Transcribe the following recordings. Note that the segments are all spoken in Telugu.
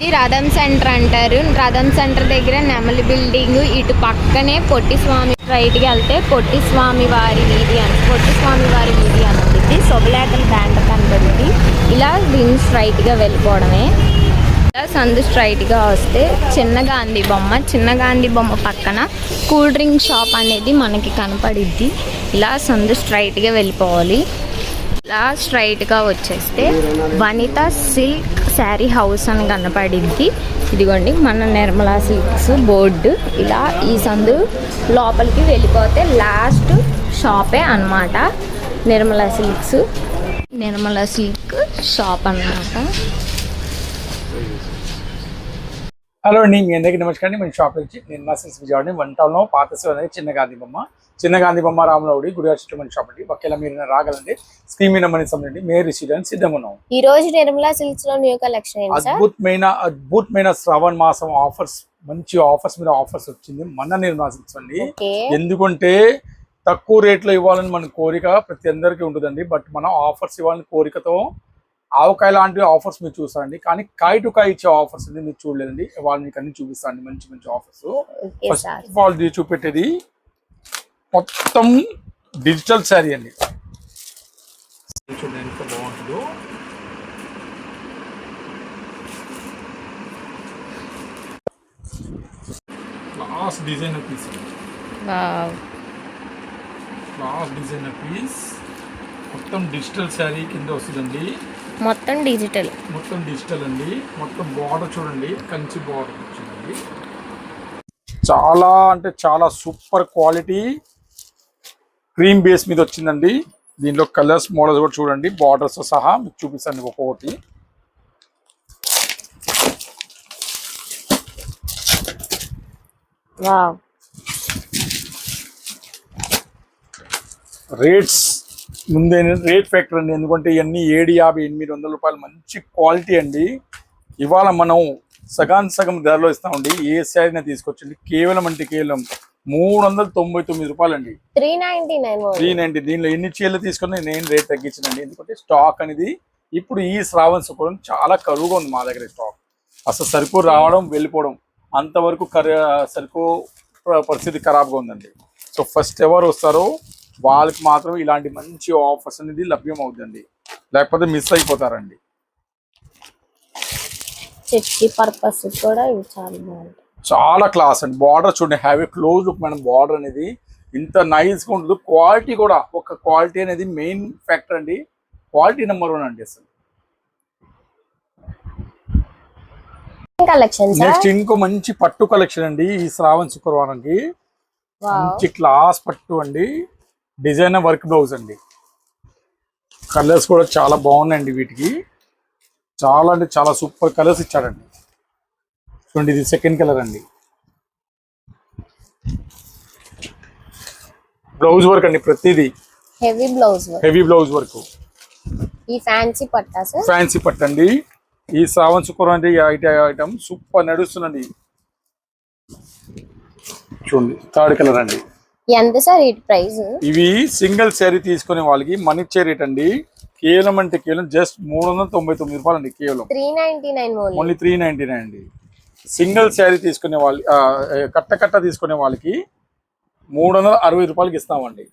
ఇది రథం సెంటర్ అంటారు. రథం సెంటర్ దగ్గర నెమలి బిల్డింగ్, ఇటు పక్కనే పొట్టి స్వామి, రైట్కి వెళ్తే పొట్టి స్వామి వారి వీధి అనుకుంది. శుభలేఖల బ్యాండ్ కనబడింది. ఇలా దీన్ని స్ట్రైట్గా వెళ్ళిపోవడమే. ఇలా సందు స్ట్రైట్గా వస్తే చిన్న గాంధీ బొమ్మ పక్కన కూల్ డ్రింక్ షాప్ అనేది మనకి కనపడిద్ది. ఇలా సందు స్ట్రైట్గా వెళ్ళిపోవాలి. ఇలా స్ట్రైట్గా వచ్చేస్తే వనిత సిల్క్ శారీ హౌస్ అని కనపడిద్ది. ఇదిగోండి మన నిర్మలా సిల్క్స్ బోర్డు. ఇలా ఈ సందు లోపలికి వెళ్ళిపోతే లాస్ట్ షాపే అన్నమాట నిర్మలా సిల్క్ షాప్ అన్నమాట. హలో అండి, మీ అందరికీ నమస్కారం. మన షాప్ నుంచి Nirmala silks Vijayawada one town లో పాత అనేది చిన్న గాంధీ బొమ్మ రామలవుడి గుడివాడ మన షాప్ అండి. ఒకవేళ మీరు రాగలండి స్క్రీన్ మీద మనీ సంబంధించి మే రిసీవ్ సిద్ధంగా ఉన్నాం. ఈ రోజు నిర్మలా సిల్క్స్ లో న్యూ కలెక్షన్ అద్భుతమైన శ్రావణ మాసం ఆఫర్స్, మంచి ఆఫర్స్ మీద ఆఫర్స్ వచ్చింది మన నిర్మలా సిల్క్స్ అండి. ఎందుకంటే తక్కువ రేట్లో ఇవ్వాలని మన కోరిక ప్రతి అందరికీ ఉంటుందండి. బట్ మనం ఆఫర్స్ ఇవ్వాలని కోరికతో ఆవకాయ లాంటి ఆఫర్స్ మీరు చూస్తారండి. కానీ కాయ టు కాయ ఇచ్చే ఆఫర్స్ అనేది మీరు చూడలేదండి. వాళ్ళు మీకు అన్ని చూపిస్తారండి, మంచి మంచి ఆఫర్స్. ఫస్ట్ ఆఫ్ ఆల్ చూపెట్టేది మొత్తం డిజిటల్ శారీ అండి. చూడండి ఎంత బాగుంటుందో. క్లాస్ డిజైనర్ పీస్ అండి. క్లాస్ డిజైనర్ పీస్ మొత్తం డిజిటల్ శారీ కింద వస్తుందండి. మొత్తం డిజిటల్ అండి. మొత్తం బార్డర్ చూడండి, కంచి బార్డర్ వచ్చిందండి. చాలా అంటే చాలా సూపర్ క్వాలిటీ క్రీమ్ బేస్ మీద వచ్చిందండి. దీనిలో కలర్స్ మోడల్స్ కూడా చూడండి, బార్డర్స్ సహా మీకు చూపిస్తాను ఒక్కొక్కటి. రేట్స్ ముందే రేట్ ఫ్యాక్టర్ అండి. ఎందుకంటే ఇవన్నీ 750-800 రూపాయలు మంచి క్వాలిటీ అండి. ఇవాళ మనం సగం ధరలో ఇస్తామండి. ఏ శారీని తీసుకొచ్చండి కేవలం 399 రూపాయలు అండి. 390. దీనిలో ఎన్ని చీరలు తీసుకున్నా నేను రేట్ తగ్గించానండి. ఎందుకంటే స్టాక్ అనేది ఇప్పుడు ఈ శ్రావణ శుక్రవారం చాలా కరువుగా ఉంది మా దగ్గర. స్టాక్ అసలు సరుకు రావడం వెళ్ళిపోవడం అంతవరకు సరుకు పరిస్థితి ఖరాబ్గా ఉందండి. సో ఫస్ట్ ఎవరు వస్తారో వాళ్ళకి మాత్రం ఇలాంటి మంచి ఆఫర్స్ అనేది లభ్యం అవుతుందండి, లేకపోతే మిస్ అయిపోతారండి. పర్పస్ కూడా ఇవి చాలా బాగుంది, చాలా క్లాస్ అండి. బార్డర్ చూడండి, have a close look madam. Border అనేది ఇంత నైస్ గా ఉంటుంది. క్వాలిటీ కూడా, ఒక క్వాలిటీ అనేది మెయిన్ ఫ్యాక్టర్ అండి. క్వాలిటీ నెంబర్ 1 అండి. అసలు నెక్స్ట్ ఇంకో మంచి పట్టు కలెక్షన్ అండి. ఈ శ్రావణ శుక్రవారానికి మంచి క్లాస్ పట్టు అండి. డిజైనర్ వర్క్ బ్లౌజ్ అండి. కలర్స్ కూడా చాలా బాగున్నాయండి. వీటికి చాలా అంటే చాలా సూపర్ కలర్స్ ఇచ్చాడండి. చూడండి, ఇది సెకండ్ కలర్ అండి. బ్లౌజ్ వర్క్ అండి, ప్రతిదీ హెవీ బ్లౌజ్ వర్క్. ఈ ఫ్యాన్సీ పట్టు అండి. ఈ శ్రావణ శుక్రవారం ఐటమ్ సూపర్ నడుస్తుందండి. చూడండి, థర్డ్ కలర్ అండి. ఎంత సార్ ఈ ప్రైస్? ఇవి సింగిల్ శారీ తీసుకునే వాళ్ళకి మన ఇచ్చే రేట్ అండి కేవలం జస్ట్ 399 రూపాయలు అండి. కేవలం 399 ఓన్లీ 399 అండి. సింగిల్ శారీ తీసుకునే వాళ్ళు, కట్ట తీసుకునే వాళ్ళకి 360 రూపాయలకి ఇస్తామండి.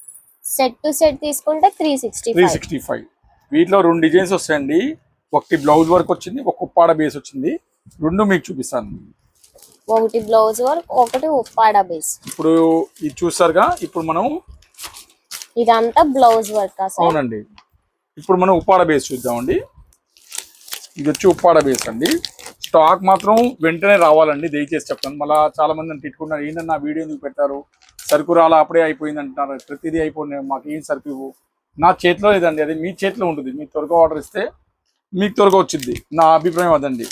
సెట్ టు సెట్ తీసుకుంటే 365. వీటిలో 2 డిజైన్స్ వస్తాయండి. ఒకటి బ్లౌజ్ వర్క్ వచ్చింది, ఒక ఉప్పాడ బేస్ వచ్చింది. 2 మీకు చూపిస్తాను. ఒకటి బ్లౌజ్ వర్క్, ఒకటి ఉప్పాడ బేస్. ఇప్పుడు ఇది చూసారుగా, ఇప్పుడు మనం ఇదంతా బ్లౌజ్ వర్క్. అవునండి. ఇప్పుడు మనం ఉప్పాడ బేస్ చూద్దామండి. ఇది వచ్చి ఉప్పాడ బేస్ అండి. స్టాక్ మాత్రం వెంటనే రావాలండి, దయచేసి చెప్తాను. మళ్ళీ చాలా మంది అని తిట్టుకున్నారు, ఏంటన్నా వీడియో ఎందుకు పెట్టారు, సరుకు రాలా అప్పుడే అయిపోయింది అంటున్నారు. ప్రతిదీ అయిపోయింది, మాకు ఏం సరుకు ఇవ్వు. నా చేతిలో లేదండి, అది మీ చేతిలో ఉంటుంది. మీకు త్వరగా ఆర్డర్ ఇస్తే మీకు త్వరగా వచ్చింది. నా అభిప్రాయం అదండి.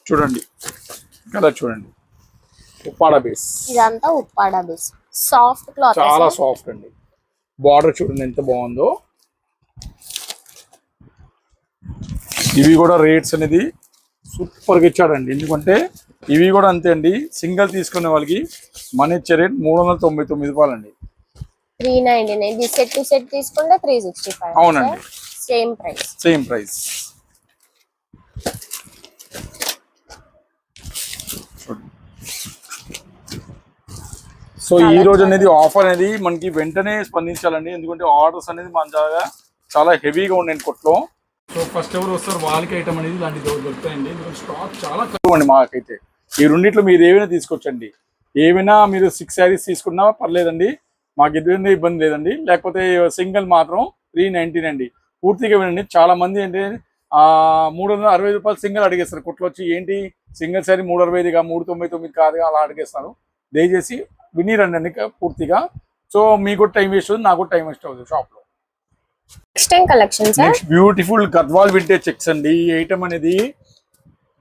చూడండి కలర్, చూడండి ఉప్పాడ బేస్. ఇదంతా ఉప్పాడ బేస్, సాఫ్ట్ క్లాత్, చాలా సాఫ్ట్ అండి. బార్డర్ చూడండి ఎంత బాగుందో. ఇవి కూడా రేట్స్ అనేది సూపర్గా ఇచ్చాడండి. ఎందుకంటే ఇవి కూడా అంతే అండి. సింగిల్ తీసుకునే వాళ్ళకి మన ఇచ్చే రేట్ 399 రూపాయలు అండి. 399. సెట్ టు సెట్ తీసుకుంటే 365. అవునండి, సేమ్ ప్రైస్. సో ఈ రోజు అనేది ఆఫర్ అనేది మనకి వెంటనే స్పందించాలండి, ఎందుకంటే ఆర్డర్స్ అనేది మన చాలా హెవీగా ఉన్నాయి కొట్లో. సో ఫస్ట్ ఎవరు వస్తారు వాళ్ళకి ఐటమ్ అనేది ఇలాంటి దొరుకుతాయండి, ఎందుకంటే స్టాక్ చాలా తక్కువ అండి మాకైతే. ఈ రెండిట్లో మీరు ఏమైనా తీసుకోవచ్చండి, ఏమైనా మీరు 6 శారీస్ తీసుకున్నా పర్లేదండి, మాకు ఎదురు ఇబ్బంది లేదండి. లేకపోతే సింగిల్ మాత్రం 399 అండి. పూర్తిగా వినండి, చాలా మంది అంటే 365 రూపాయలు సింగిల్ అడిగేస్తారు కొట్లో వచ్చి. ఏంటి సింగిల్ శారీ 365గా 399 కాదుగా అలా అడిగేస్తారు. దయచేసి వినిరండి పూర్తిగా. సో మీకు టైం వేస్ట్ అవుతుంది, నాకు టైం వేస్ట్ అవుతుంది షాప్ లో. Next beautiful Gadwal vintage checks అండి. ఈ ఐటమ్ అనేది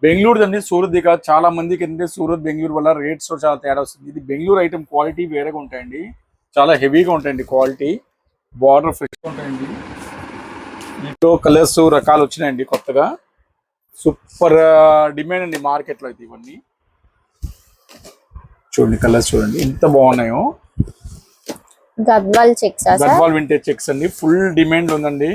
బెంగళూరు అండి, సూరత్ దిగా. చాలా మందికి ఏంటంటే సూరత్ బెంగళూరు వల్ల రేట్స్ చాలా తేడా వస్తుంది. ఇది బెంగళూరు ఐటమ్, క్వాలిటీ వేరేగా ఉంటాయండి, చాలా హెవీగా ఉంటాయండి క్వాలిటీ. బార్డర్ ఫ్రెష్గా ఉంటాయండి. ఇంట్లో కలర్స్ రకాలు వచ్చినాయండి కొత్తగా, సూపర్ డిమాండ్ అండి మార్కెట్లో అయితే. ఇవన్నీ చూడండి, కలర్స్ చూడండి ఎంత బాగున్నాయో. గద్వాల్ వింటేజ్ చెక్స్ అండి, ఫుల్ డిమాండ్ ఉందండి.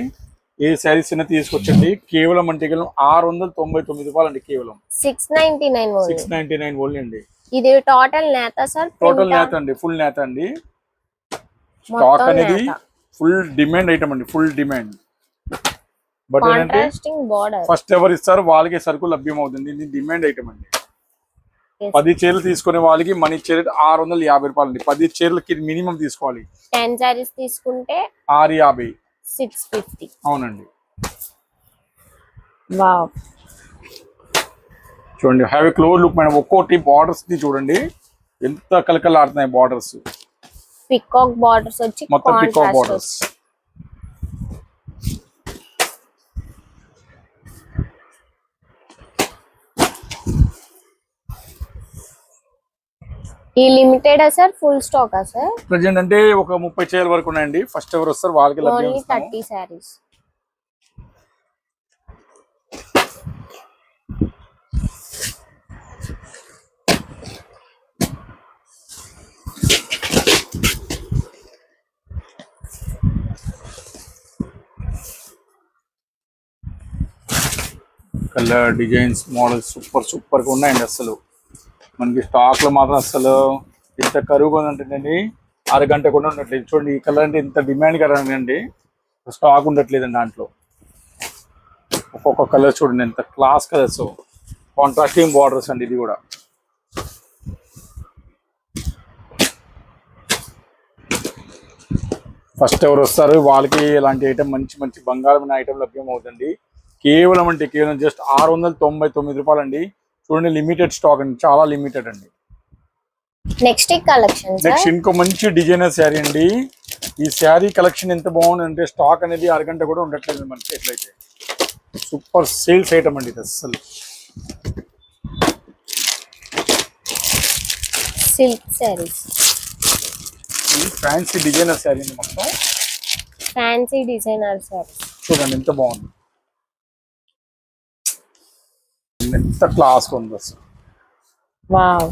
ఏ శారీస్ అయినా తీసుకొచ్చండి. కేవలం అంటే 699 రూపాయలు అండి, కేవలం 699 ఓన్లీ అండి. ఇది టోటల్ నేత సార్? టోటల్ నేత అండి, ఫుల్ నేత అండి. స్టాక్ అనేది ఫుల్ డిమాండ్ ఐటమ్ అండి, ఫుల్ డిమాండ్. బట్ ఏంటంటే ఫస్ట్ ఎవరు ఇస్తారు వాళ్ళకే సరుకు లభ్యం అవుతుంది. ఇది డిమాండ్ ఐటమ్ అండి. 10 చీరలు తీసుకునే వాళ్ళకి మనీ చీర 650 రూపాయలు అండి. 10 చీరలకి మినిమం తీసుకోవాలి. 10 సారీస్ తీసుకుంటే 650, 650. అవునండి. వావ్, చూడండి, have a close look madam. ఒక్కోటి బార్డర్స్ ది చూడండి ఎంత కలకలాడుతున్నాయి బార్డర్స్. పికాక్ బార్డర్స్ వచ్చి మొత్తం పికాక్ బార్డర్స్. ఈ limited sir? Full stock sir? Present అంటే ఒక 30 చీరల వరకు ఉన్నాయండి. ఫస్ట్ ఎవరు వస్తారు వాళ్ళకి లభ్యం. Only 30 saris. Colour designs models super గా ఉన్నాయండి. అసలు మనకి స్టాక్ లో మాత్రం అసలు ఇంత కరువుగా ఉందంటేనండి, అరగంట కూడా ఉండట్లేదు. చూడండి, ఈ కలర్ అంటే ఇంత డిమాండ్ కదండి, స్టాక్ ఉండట్లేదండి దాంట్లో. ఒక్కొక్క కలర్ చూడండి ఎంత క్లాస్ కలర్స్, కాంట్రాస్టింగ్ బార్డర్స్ అండి. ఇది కూడా ఫస్ట్ ఎవరు వస్తారు వాళ్ళకి ఇలాంటి ఐటమ్, మంచి బంగారం ఐటమ్ లభ్యం అవుతుంది. కేవలం అంటే కేవలం జస్ట్ 699 రూపాయలు అండి. చూడండి, లిమిటెడ్ స్టాక్ అండి, చాలా లిమిటెడ్ అండి. నెక్స్ట్ ఇంకో మంచి డిజైనర్ శారీ అండి. ఈ శారీ కలెక్షన్ ఎంత బాగుంది అంటే స్టాక్ అనేది అరగంట కూడా ఉండట్లేదు మనకి. ఎట్లయితే సూపర్ సేల్స్ ఐటమ్ అండి ఇది. అసలు silk saris, fancy designer sari అండి, మొత్తం ఫ్యాన్సీ డిజైనర్ శారీస్. చూడండి ఎంత బాగుంది, ఎంత క్లాస్ ఉంది అసలు. వావ్,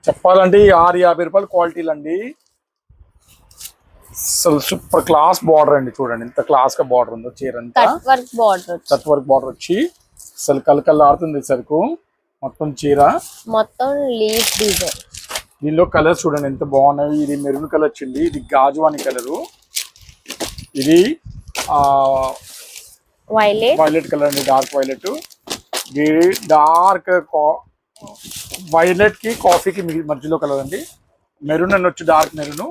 చెప్పాలంటే 650 రూపాయలు క్వాలిటీలు అండి. అసలు సూపర్ క్లాస్ బార్డర్ అండి. చూడండి ఎంత క్లాస్ గా బార్డర్ ఉందో. చీర అంతా కట్ వర్క్ బార్డర్ వచ్చి అసలు కలకల్లాడుతుంది సరుకు. మొత్తం చీర మొత్తం లీఫ్ డిజైన్. దీనిలో కలర్స్ చూడండి ఎంత బాగున్నాయి. ఇది మెరూన్ కలర్ వచ్చింది, ఇది గాజువాని కలరు, ఇది వైలెట్ కలర్ అండి, డార్క్ వైలెట్. డార్క్ వైలెట్ కి కాఫీకి మధ్యలో కలర్ అండి. మెరూన్ అని వచ్చి డార్క్ మెరూన్,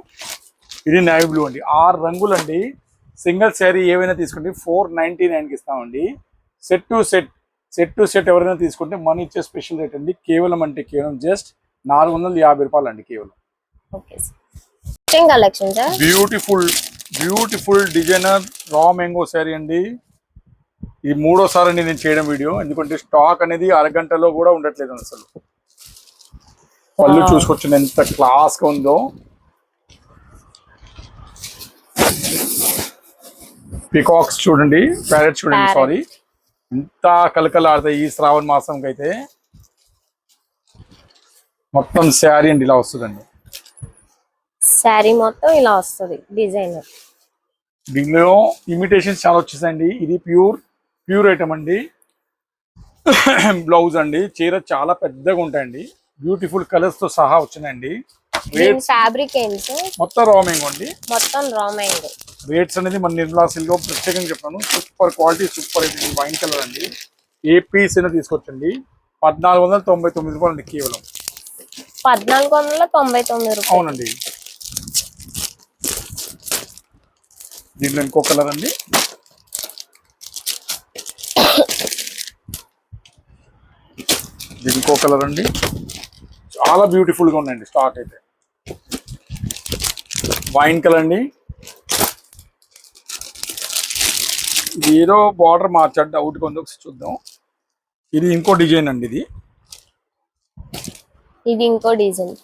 ఇది నేవీ బ్లూ అండి. 6 రంగులు అండి. సింగిల్ శారీ ఏవైనా తీసుకుంటే 499కి ఇస్తామండి. సెట్ టు సెట్ ఎవరైనా తీసుకుంటే మనీ ఇచ్చే స్పెషల్ రేట్ అండి. కేవలం అంటే కేవలం జస్ట్ 450 రూపాయలు అండి కేవలం. Beautiful designer raw mango sari అండి. ఇది 3వ అండి నేను చేయడం వీడియో, ఎందుకంటే స్టాక్ అనేది అరగంటలో కూడా ఉండట్లేదు అసలు. పళ్ళు చూసుకొచ్చిన ఎంత క్లాస్ గా ఉందో. పికాక్స్ చూడండి, ప్యారెట్స్ చూడండి, సారీ, ఎంత కలకలాడతాయి ఈ శ్రావణ మాసంకి అయితే. మొత్తం శారీ అండి ఇలా వస్తుందండి. శారీ మొత్తం ఇలా వస్తుంది డిజైనర్. దీనిలో ఇమిటేషన్స్ చాలా వచ్చేసాయండి. ఇది ప్యూర్ ఐటమ్ అండి. బ్లౌజ్ అండి, చీర చాలా పెద్దగా ఉంటాయండి. బ్యూటిఫుల్ కలర్స్ తో సహా వచ్చినాయండి. ఫ్యాబ్రిక్ ఏంటి సార్? మొత్తం రా మ్యాంగో అండి, మొత్తం రా మ్యాంగో. రేట్స్ అనేది మన నిర్మలా సిల్క్ ప్రత్యేకంగా చెప్తాను. సూపర్ క్వాలిటీ, సూపర్ ఇది వైన్ కలర్ అండి. ఏ పీస్ అయినా తీసుకొచ్చండి. 1499 రూపాయలు అండి కేవలం. 1499 రూపాయలు. అవునండి. దీంట్లో ఇంకో కలర్ అండి, ఇది ఇంకో కలర్ అండి. చాలా బ్యూటిఫుల్ గా ఉన్నాయండి. స్టాక్ అయితే వైన్ కలర్ అండి. ఇది ఏదో బార్డర్ మార్చాడు, డౌట్ కొంది, ఒకసారి చూద్దాం. ఇది ఇంకో డిజైన్ అండి. ఇది ఇంకో డిజైన్,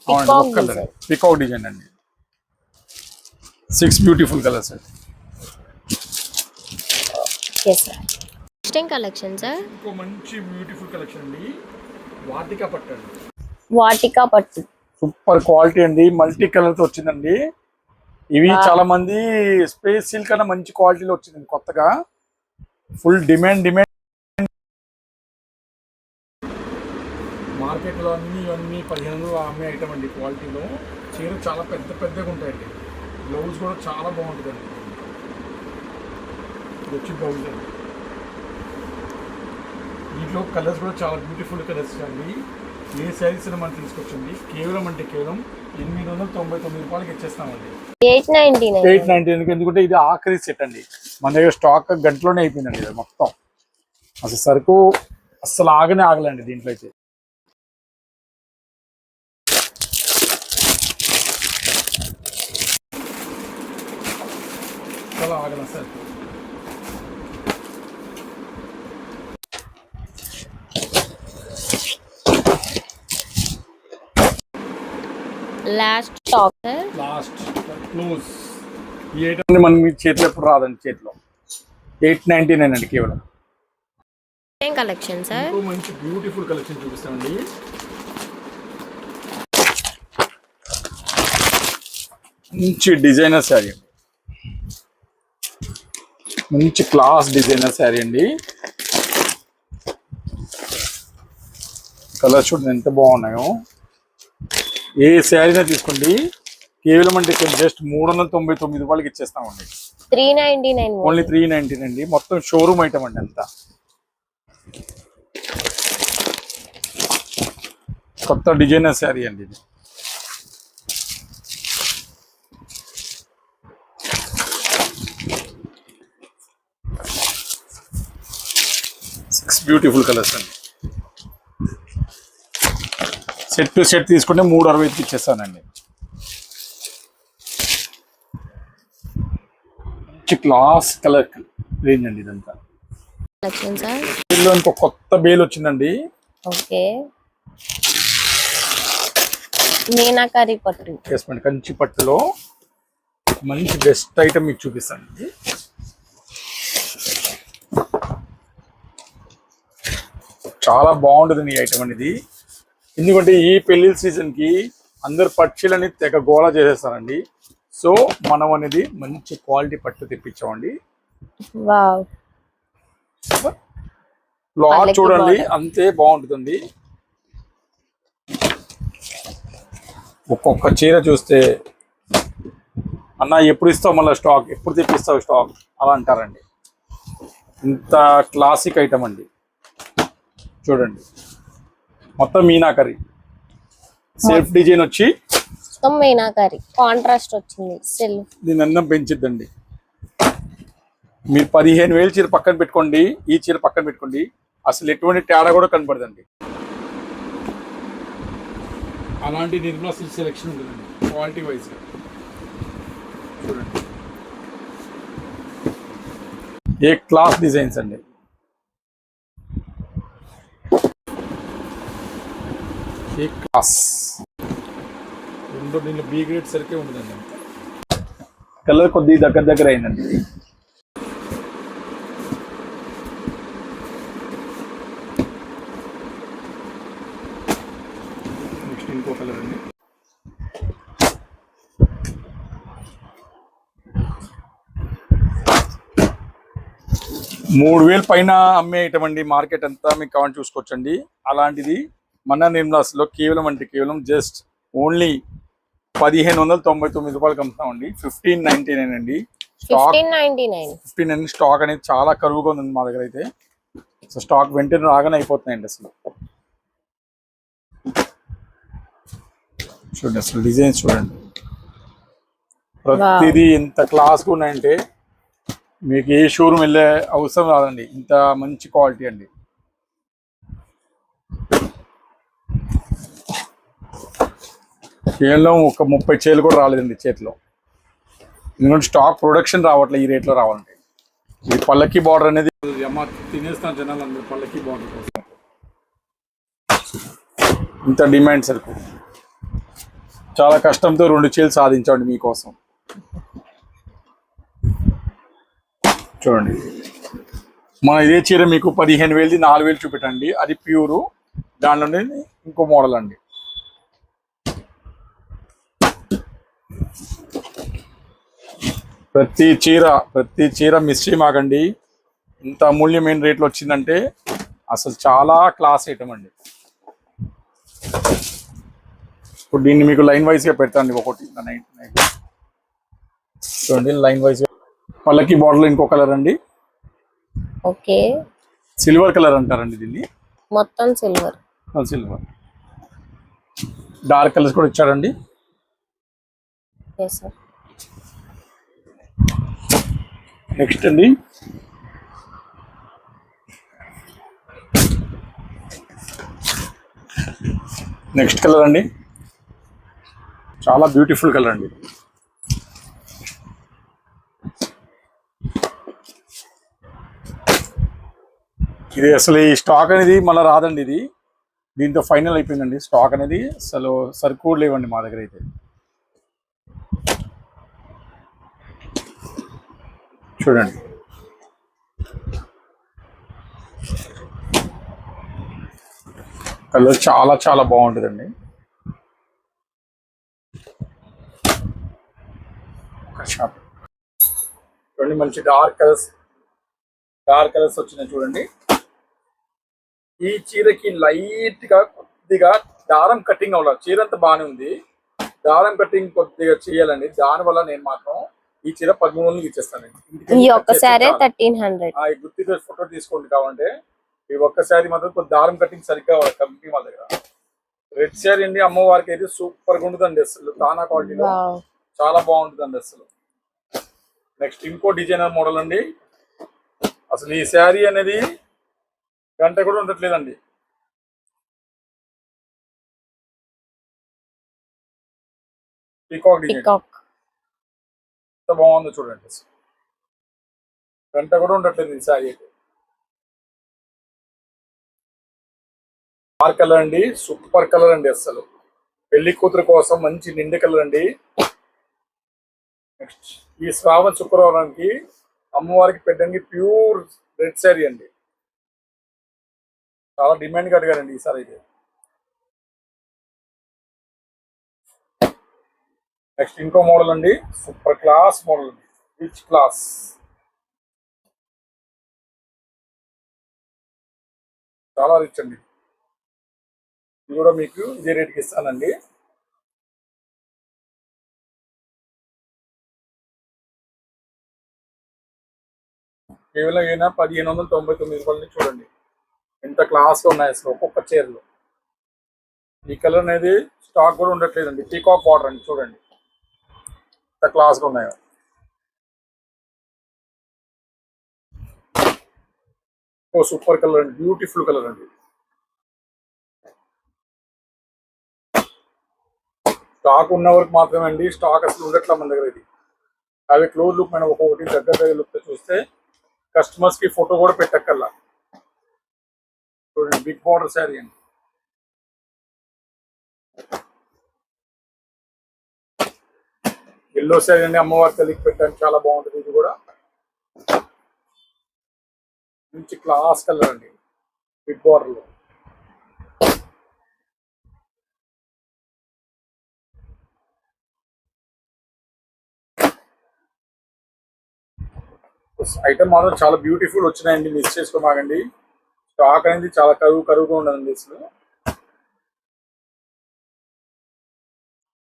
పికాక్ డిజైన్ అండి. 6 బ్యూటిఫుల్ కలర్స్ అండి. కలెక్షన్ సార్, ఇంకో మంచి బ్యూటిఫుల్ కలెక్షన్ అండి. వాటికా పట్టు అండి. వాటికా పట్టు సూపర్ క్వాలిటీ అండి. మల్టీ కలర్ తో వచ్చిందండి. ఇవి చాలా మంది స్పేస్ సిల్క్ అన్న మంచి క్వాలిటీలో వచ్చిందండి కొత్తగా. Full demand. మార్కెట్లో అన్ని 15 అమ్మే ఐటమ్ అండి. క్వాలిటీలో చీర చాలా పెద్దగా ఉంటాయండి. బ్లౌజ్ కూడా చాలా బాగుంటుందండి. ఇది వచ్చి బ్లౌజ్ అండి. దీంట్లో కలర్స్ కూడా చాలా బ్యూటిఫుల్ కలర్స్ అండి. ఏ శారీస్ మనం తీసుకొచ్చండి కేవలం 899 రూపాయలకి ఇచ్చేస్తామండి. 899 ఎందుకంటే ఇది ఆఖరి సెట్ అండి. మన దగ్గర స్టాక్ గంటలోనే అయిపోయిందండి. ఇది మొత్తం అసలు సరుకు అస్సలు ఆగలండి దీంట్లో అయితే. చాలా ఆగల సార్. Last close. ఈ ఐటమ్ మన మీ చేతిలో ఎప్పుడు రాదండి. చేతిలో 899 అండి కేవలం. ఏం కలెక్షన్ సార్? మంచి బ్యూటిఫుల్ కలెక్షన్ చూపిస్తామండి. మంచి డిజైనర్ శారీ అండి, మంచి క్లాస్ డిజైనర్ శారీ అండి. కలర్ చూడండి ఎంత బాగున్నాయో. ఏ శారీనా తీసుకోండి కేవలం జస్ట్ 399 రూపాయలకి ఇచ్చేస్తామండి. 399 ఓన్లీ 399 అండి. మొత్తం షోరూమ్ ఐటమ్ అండి అంతా. కొత్త డిజైనర్ శారీ అండి ఇది. బ్యూటిఫుల్ కలర్స్ అండి. సెట్ టు సెట్ తీసుకుంటే 365 ఇచ్చేస్తానండి. మంచి క్లాస్ కలర్ రేంజ్ అండి ఇదంతా. దీనిలో ఇంకో కొత్త బేల్ వచ్చిందండి. ఓకే, మీనాకరి పట్టు. కంచి పట్టులో మంచి బెస్ట్ ఐటమ్ మీకు చూపిస్తానండి. చాలా బాగుంటుంది ఈ ఐటమ్ అనేది. ఎందుకంటే ఈ పెళ్లి సీజన్ కి అందరు పట్టుచీలని తెగ గోళ చేసేస్తారండి. సో మనం అనేది మంచి క్వాలిటీ పట్టు తెప్పించామండి. క్లాత్ చూడండి అంతే బాగుంటుంది. ఒక్కొక్క చీర చూస్తే అన్న ఎప్పుడు ఇస్తావు మళ్ళీ స్టాక్, ఎప్పుడు తెప్పిస్తావు స్టాక్ అలా అంటారండి. ఇంత క్లాసిక్ ఐటమ్ అండి. చూడండి మొత్తం మీనాకరి సెల్ఫ్ డిజైన్ వచ్చి మీనాకరి కాంట్రాస్ట్ వచ్చింది. సెల్ఫ్ దీని అందం పెంచిద్దండి. మీరు 15,000 చీర పక్కన పెట్టుకోండి, ఈ చీర పక్కన పెట్టుకోండి, అసలు ఎటువంటి తేడా కూడా కనపడదండి. అలాంటి నిర్మలా సిల్క్ సెలెక్షన్ ఉంటుందండి క్వాలిటీ వైజ్. చూడండి ఏ క్లాస్ డిజైన్స్ అండి. ఏ క్లాస్ రెండు. దీనిలో బీ గ్రేడ్ సరికే ఉంటుందండి. కలర్ కొద్దిగా దగ్గర అయిందండి. నెక్స్ట్ ఇంకో కలర్ అండి. $3,000 పైన అమ్మే ఐటమ్ అండి. మార్కెట్ అంతా మీకు కావాలని చూసుకోవచ్చండి. అలాంటిది మన నిర్మలాస్లో కేవలం జస్ట్ ఓన్లీ రూపాయలకి అమ్ముతామండి. 1599 అండి స్టాక్. 1599 స్టాక్ అనేది చాలా కరువుగా ఉంది మా దగ్గర అయితే. సో స్టాక్ వెంటనే రాగానే అయిపోతున్నాయండి అసలు. చూడండి అసలు డిజైన్స్ చూడండి, ప్రతిదీ ఎంత క్లాస్గా ఉన్నాయంటే మీకు ఏ షోరూమ్ వెళ్ళే అవసరం రాదండి, ఇంత మంచి క్వాలిటీ అండి. కేవలం ఒక 30 చీరలు కూడా రాలేదండి చేతిలో. ఎందుకంటే స్టాక్ ప్రొడక్షన్ రావట్లేదు ఈ రేట్లో రావాలంటే. ఇది పల్లకి బార్డర్ అనేది అమ్మ తినేస్తాను జనాలు అందరూ పల్లకి బార్డర్ కోసం. ఇంత డిమాండ్ సరుకు చాలా కష్టంతో 2 చీరలు సాధించండి మీకోసం. చూడండి మన ఇదే చీర మీకు 15,000ది 4,000 చూపెట్టండి, అది ప్యూరు. దాంట్లోనే ఇంకో మోడల్ అండి. ప్రతి చీర మిస్ చేయమాకండి. ఇంత అమూల్యమైన రేట్లో వచ్చిందంటే అసలు చాలా క్లాస్ ఐటమ్ అండి. ఇప్పుడు దీన్ని మీకు లైన్ వైజ్గా పెడతాండి ఒకటి చూడండి, లైన్ వైజ్. పల్లకి బార్డర్లో ఇంకో కలర్ అండి, ఓకే సిల్వర్ కలర్ అంటారండి దీన్ని. మొత్తం సిల్వర్. డార్క్ కలర్స్ కూడా ఇచ్చారండి. నెక్స్ట్ అండి నెక్స్ట్ కలర్ అండి, చాలా బ్యూటిఫుల్ కలర్ అండి. ఇది అసలు ఈ స్టాక్ అనేది మళ్ళీ రాదండి. ఇది దీంతో ఫైనల్ అయిపోయిందండి స్టాక్ అనేది. అసలు సరుకు లేవండి మా దగ్గర అయితే. చూడండి కలర్ చాలా చాలా బాగుంటుందండి. చూడండి మంచి డార్క్ కలర్స్ వచ్చినాయి చూడండి. ఈ చీరకి లైట్ గా కొద్దిగా దారం కటింగ్ అవ్వాలి. చీర అంతా బాగానే ఉంది, దారం కటింగ్ కొద్దిగా చేయాలండి. దానివల్ల నేను మాత్రం ఈ చీర 13,000 ఇచ్చేస్తానండి. గుర్తుగా ఫోటో తీసుకోండి కావాలంటే. ఈ ఒక్కసారి మాత్రం కొద్ది దారం కటింగ్ సరిగ్గా కంపెనీ వాళ్ళ దగ్గర. రెడ్ శారీ అండి అమ్మవారికి అయితే సూపర్ గా ఉంటుందండి. అసలు దానా క్వాలిటీలో చాలా బాగుంటుందండి అసలు. నెక్స్ట్ ఇంకో డిజైనర్ మోడల్ అండి. అసలు ఈ శారీ అనేది గంట కూడా ఉండట్లేదండి. పీకాక్ డిజైన్ ఎంత బాగుందో చూడండి. గంట కూడా ఉండట్లేదు ఈ శారీ అయితే. డార్క్ కలర్ అండి, సూపర్ కలర్ అండి. అసలు పెళ్లి కూతురు కోసం మంచి నిండు కలర్ అండి. నెక్స్ట్ ఈ శ్రావణ శుక్రవారానికి అమ్మవారికి పెట్టడానికి ప్యూర్ రెడ్ శారీ అండి. చాలా డిమాండ్ గా అడిగారండి ఈసారి అయితే. నెక్స్ట్ ఇంకో మోడల్ అండి, సూపర్ క్లాస్ మోడల్ అండి, రిచ్ క్లాస్. చాలా రిచ్ అండి. ఇది కూడా మీకు ఇదే రేట్కి ఇస్తానండి. కేవలం 1599 రూపాయలని చూడండి ఎంత క్లాస్గా ఉన్నాయి అసలు ఒక్కొక్క చీరలో. ఈ కలర్ అనేది స్టాక్ కూడా ఉండట్లేదండి. పీకాక్ బార్డర్ అండి చూడండి ఎంత క్లాస్గా ఉన్నాయో. ఓ సూపర్ కలర్ అండి, బ్యూటిఫుల్ కలర్ అండి. స్టాక్ ఉన్న వరకు మాత్రమే అండి, స్టాక్ అసలు ఉండట్లా మన దగ్గర. ఇది అవి క్లోజ్ లుక్ మనం ఒక్కొక్కటి దగ్గర లుక్ చూస్తే కస్టమర్స్ కి ఫోటో కూడా పెట్టక్కర్లా. చూడండి బిగ్ బార్డర్ శారీ అండి. ఎల్లో శారీ అండి, అమ్మవారి తల్లికి పెట్టడానికి చాలా బాగుంటుంది. ఇది కూడా మంచి క్లాస్ కలర్ అండి, బిగ్ బార్డర్ లో. ఐటమ్ మాత్రం చాలా బ్యూటిఫుల్ వచ్చినాయండి, మిస్ చేసుకోమాగండి. స్టాక్ అనేది చాలా కరువుగా ఉండదండి అసలు.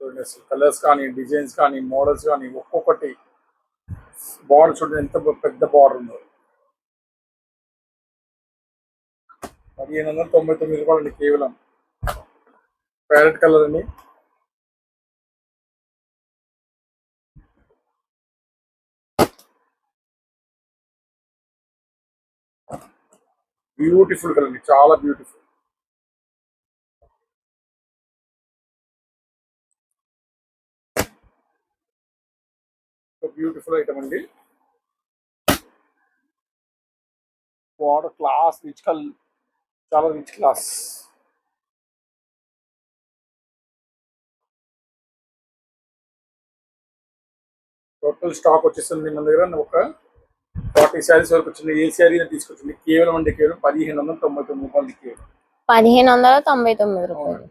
చూడండి అసలు కలర్స్ కానీ డిజైన్స్ కానీ మోడల్స్ కానీ ఒక్కొక్కటి బార్డర్ చూడండి ఎంత పెద్ద బార్డర్ ఉందో. 1599 రూపాయలు అండి కేవలం. ప్యారెట్ కలర్ అండి. బ్యూటిఫుల్ కలర్ అండి, చాలా బ్యూటిఫుల్. బ్యూటిఫుల్ ఐటమ్ అండి. బార్డర్ క్లాస్ రిచ్ కలర్, చాలా రిచ్ క్లాస్. టోటల్ స్టాక్ వచ్చేస్తుంది మన దగ్గర ఒక 40 శారీస్ వరకు వచ్చింది. ఏ శారీ తీసుకొచ్చింది కేవలం అంటే కేవలం 1599 రూపాయలు. 1599 రూపాయలు.